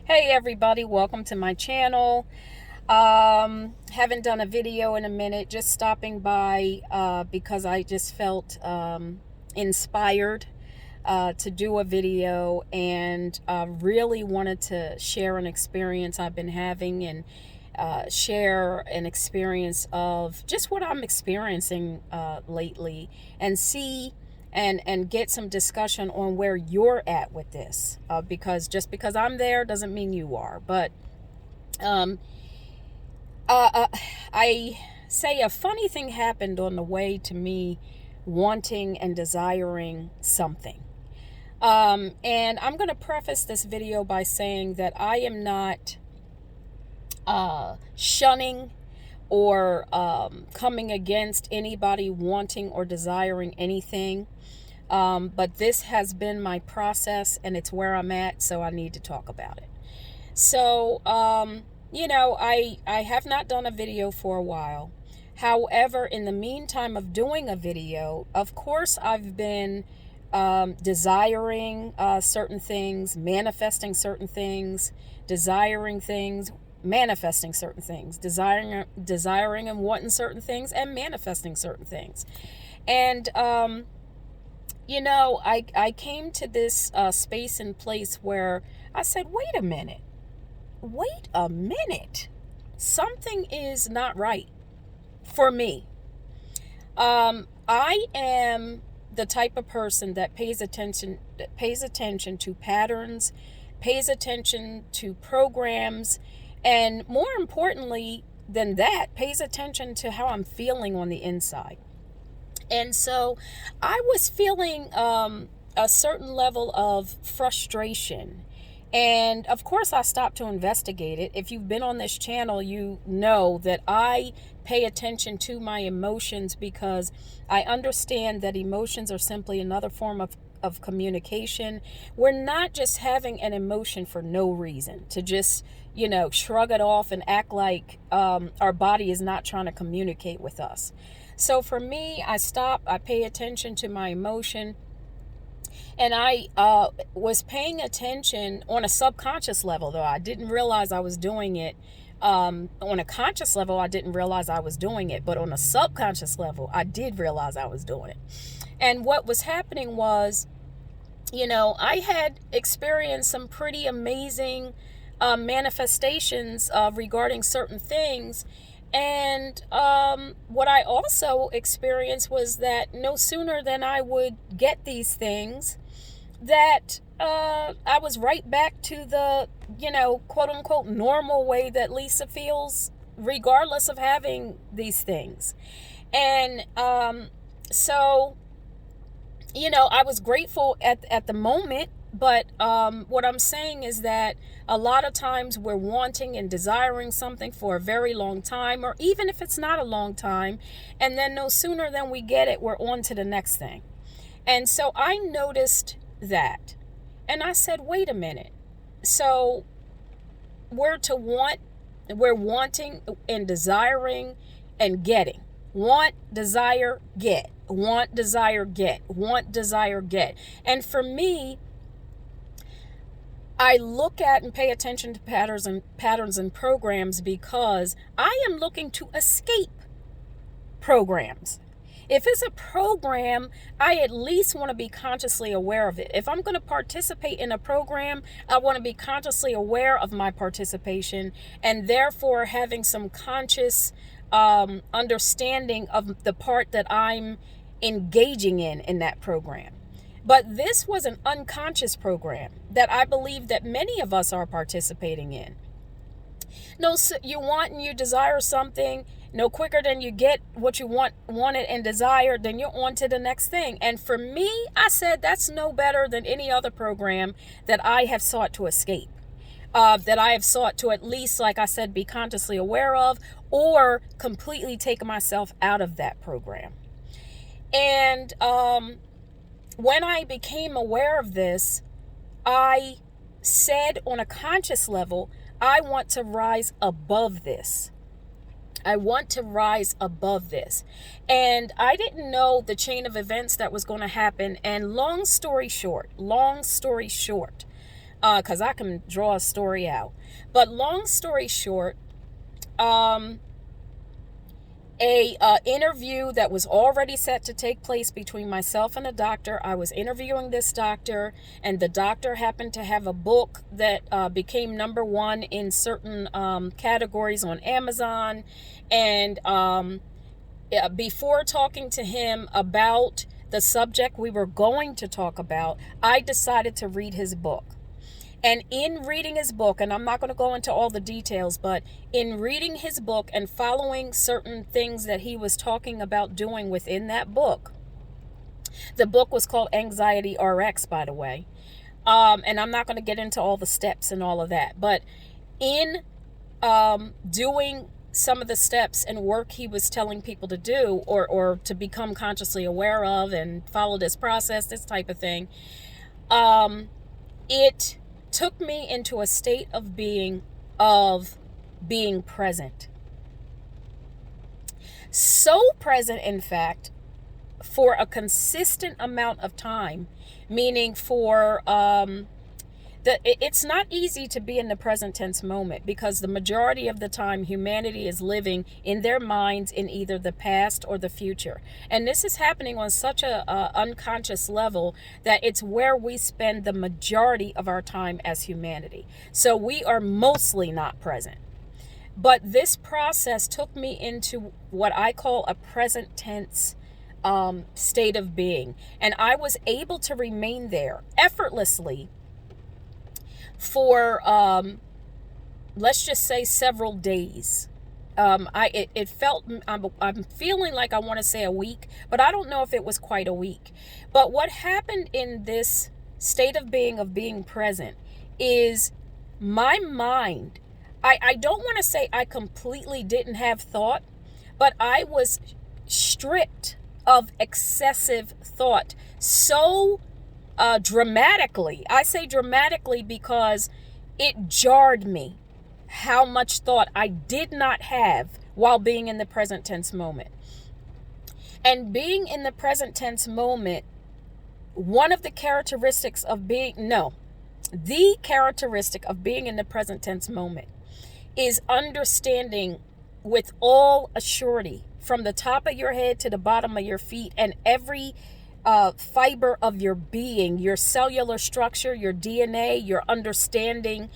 Hey everybody, welcome to my channel. Haven't done a video in a minute, just stopping by because I just felt inspired to do a video, and really wanted to share an experience I've been having, and share an experience of just what I'm experiencing lately, and see and get some discussion on where you're at with this, because just because I'm there doesn't mean you are. But um, I say a funny thing happened on the way to me wanting and desiring something. And I'm going to preface this video by saying that I am not shunning or coming against anybody wanting or desiring anything. But this has been my process, and it's where I'm at, so I need to talk about it. So, I have not done a video for a while. However, in the meantime of doing a video, of course, I've been desiring certain things, manifesting certain things, desiring things, manifesting certain things, desiring and wanting certain things, and manifesting certain things. And I came to this space and place where I said, wait a minute, something is not right for me. I am the type of person that pays attention to patterns, pays attention to programs, and more importantly than that, pays attention to how I'm feeling on the inside. And so I was feeling a certain level of frustration. And of course, I stopped to investigate it. If you've been on this channel, you know that I pay attention to my emotions, because I understand that emotions are simply another form of communication. We're not just having an emotion for no reason, to just, shrug it off and act like our body is not trying to communicate with us. So for me, I stop, I pay attention to my emotion. And I was paying attention on a subconscious level, though I didn't realize I was doing it. On a conscious level, I didn't realize I was doing it. But on a subconscious level, I did realize I was doing it. And what was happening was, I had experienced some pretty amazing manifestations regarding certain things. And what I also experienced was that no sooner than I would get these things, that I was right back to the, quote unquote, normal way that Lisa feels, regardless of having these things. And so, I was grateful at the moment. But what I'm saying is that a lot of times we're wanting and desiring something for a very long time, or even if it's not a long time, and then no sooner than we get it, we're on to the next thing. And so I noticed that, and I said, wait a minute. So we're wanting and desiring and getting. Want, desire, get. Want, desire, get. Want, desire, get. And for me, I look at and pay attention to patterns and programs because I am looking to escape programs. If it's a program, I at least want to be consciously aware of it. If I'm going to participate in a program, I want to be consciously aware of my participation, and therefore having some conscious understanding of the part that I'm engaging in that program. But this was an unconscious program that I believe that many of us are participating in. No, you want and you desire something. No quicker than you get what you wanted and desired, then you're on to the next thing. And for me, I said that's no better than any other program that I have sought to escape. That I have sought to, at least, like I said, be consciously aware of, or completely take myself out of that program. And when I became aware of this, I said on a conscious level, I want to rise above this. I want to rise above this. And I didn't know the chain of events that was going to happen. And long story short, because I can draw a story out. But long story short, a interview that was already set to take place between myself and a doctor. I was interviewing this doctor, and the doctor happened to have a book that became number one in certain categories on Amazon. And before talking to him about the subject we were going to talk about, I decided to read his book. And in reading his book, and I'm not going to go into all the details, but in reading his book and following certain things that he was talking about doing within that book, the book was called Anxiety RX, by the way. And I'm not going to get into all the steps and all of that. But in doing some of the steps and work he was telling people to do, or to become consciously aware of and follow this process, this type of thing, it took me into a state of being present. So present, in fact, for a consistent amount of time, meaning for it's not easy to be in the present tense moment, because the majority of the time humanity is living in their minds in either the past or the future. And this is happening on such a unconscious level that it's where we spend the majority of our time as humanity. So we are mostly not present. But this process took me into what I call a present tense state of being. And I was able to remain there effortlessly for let's just say several days. It felt, I'm feeling like I want to say a week, but I don't know if it was quite a week. But what happened in this state of being present, is my mind, I don't want to say I completely didn't have thought, but I was stripped of excessive thought so dramatically. I say dramatically because it jarred me how much thought I did not have while being in the present tense moment. And being in the present tense moment, one of the characteristics of the characteristic of being in the present tense moment is understanding with all assurity, from the top of your head to the bottom of your feet, and every fiber of your being, your cellular structure, your DNA, your understanding.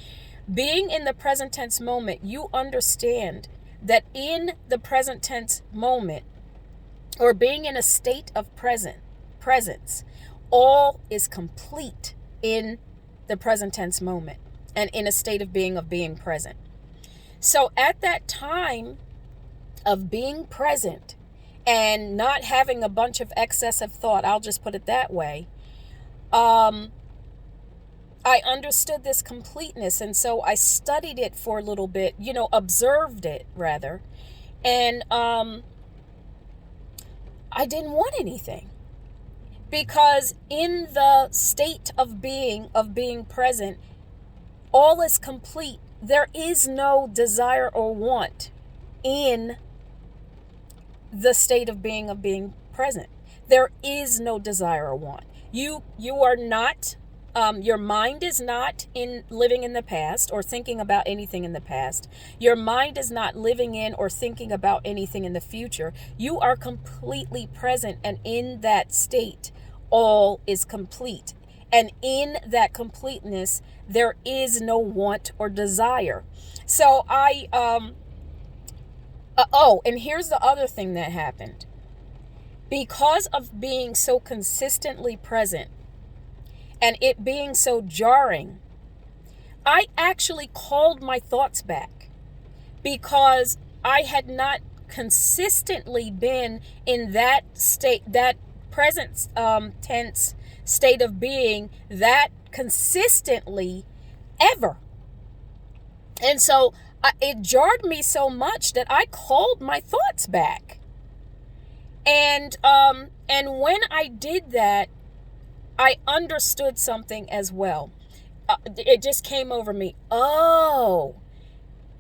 Being in the present tense moment, you understand that in the present tense moment, or being in a state of presence, all is complete in the present tense moment and in a state of being present. So at that time of being present and not having a bunch of excessive thought, I'll just put it that way, I understood this completeness. And so I studied it for a little bit, observed it rather. And I didn't want anything, because in the state of being present, all is complete. There is no desire or want in the state of being present. There is no desire or want. You are not, your mind is not living in the past or thinking about anything in the past. Your mind is not living in or thinking about anything in the future. You are completely present, and in that state, all is complete. And in that completeness, there is no want or desire. So and here's the other thing that happened. Because of being so consistently present and it being so jarring, I actually called my thoughts back, because I had not consistently been in that state, that present tense state of being, that consistently ever. And so it jarred me so much that I called my thoughts back. And when I did that, I understood something as well. It just came over me. Oh,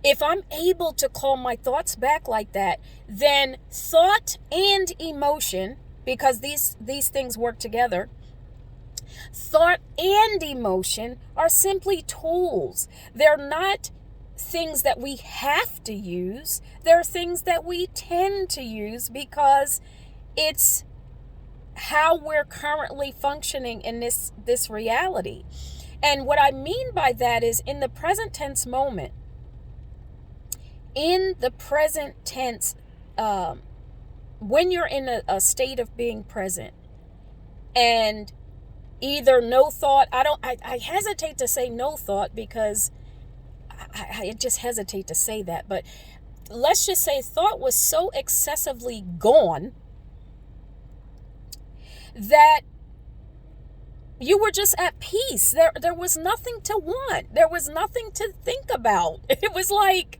if I'm able to call my thoughts back like that, then thought and emotion, because these things work together, Thought and emotion are simply tools. They're not things that we have to use. They're things that we tend to use because it's how we're currently functioning in this reality. And what I mean by that is in the present tense moment, in the present tense, when you're in a state of being present and either no thought, I hesitate to say no thought because I just hesitate to say that, but let's just say thought was so excessively gone that you were just at peace. There was nothing to want. There was nothing to think about. It was like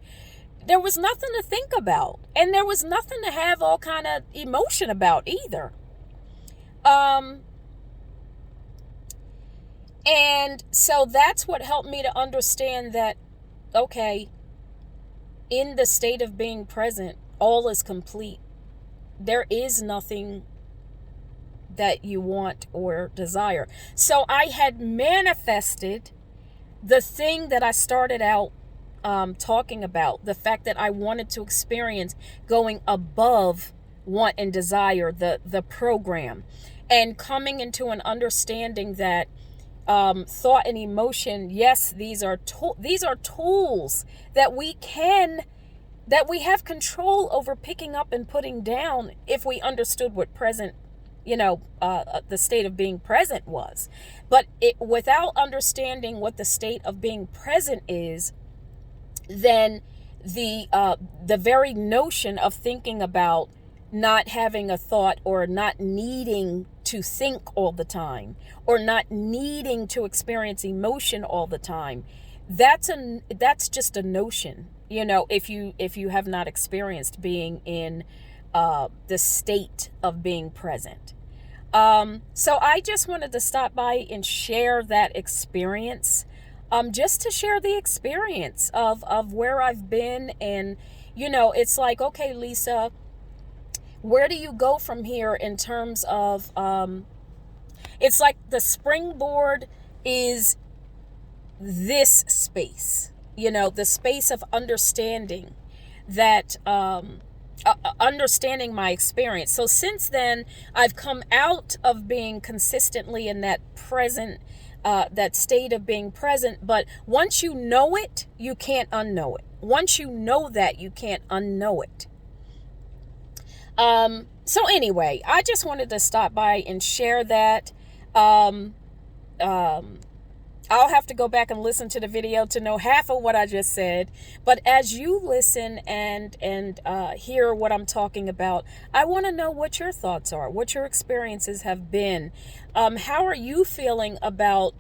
there was nothing to think about, and there was nothing to have all kind of emotion about either. And so that's what helped me to understand that, okay, in the state of being present, all is complete. There is nothing that you want or desire. So I had manifested the thing that I started out talking about, the fact that I wanted to experience going above want and desire, the program, and coming into an understanding that thought and emotion, yes, these are tools that we have control over picking up and putting down if we understood what present, the state of being present was. But without understanding what the state of being present is, then the very notion of thinking about not having a thought or not needing to think all the time or not needing to experience emotion all the time, that's just a notion, if you have not experienced being in the state of being present. So I just wanted to stop by and share that experience, just to share the experience of where I've been. And it's like, okay, Lisa, where do you go from here in terms of it's like the springboard is this space, the space of understanding that understanding my experience. So since then, I've come out of being consistently in that present, that state of being present. But once you know it, you can't unknow it. Once you know that, you can't unknow it. So anyway, I just wanted to stop by and share that. I'll have to go back and listen to the video to know half of what I just said. But as you listen and hear what I'm talking about, I want to know what your thoughts are, what your experiences have been. How are you feeling about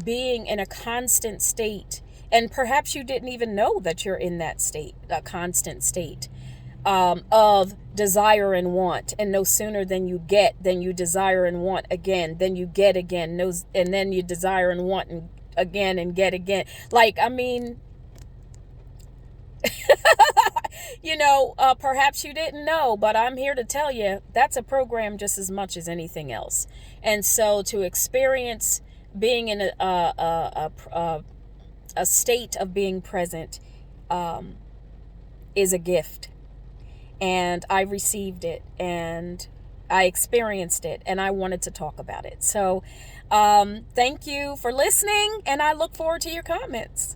being in a constant state? And perhaps you didn't even know that you're in that state, a constant state of desire and want. And no sooner than you get, then you desire and want again, then you get again, and then you desire and want and again and get again. Like, I mean, perhaps you didn't know, but I'm here to tell you that's a program just as much as anything else. And so to experience being in a state of being present is a gift. And I received it and I experienced it and I wanted to talk about it. So thank you for listening, and I look forward to your comments.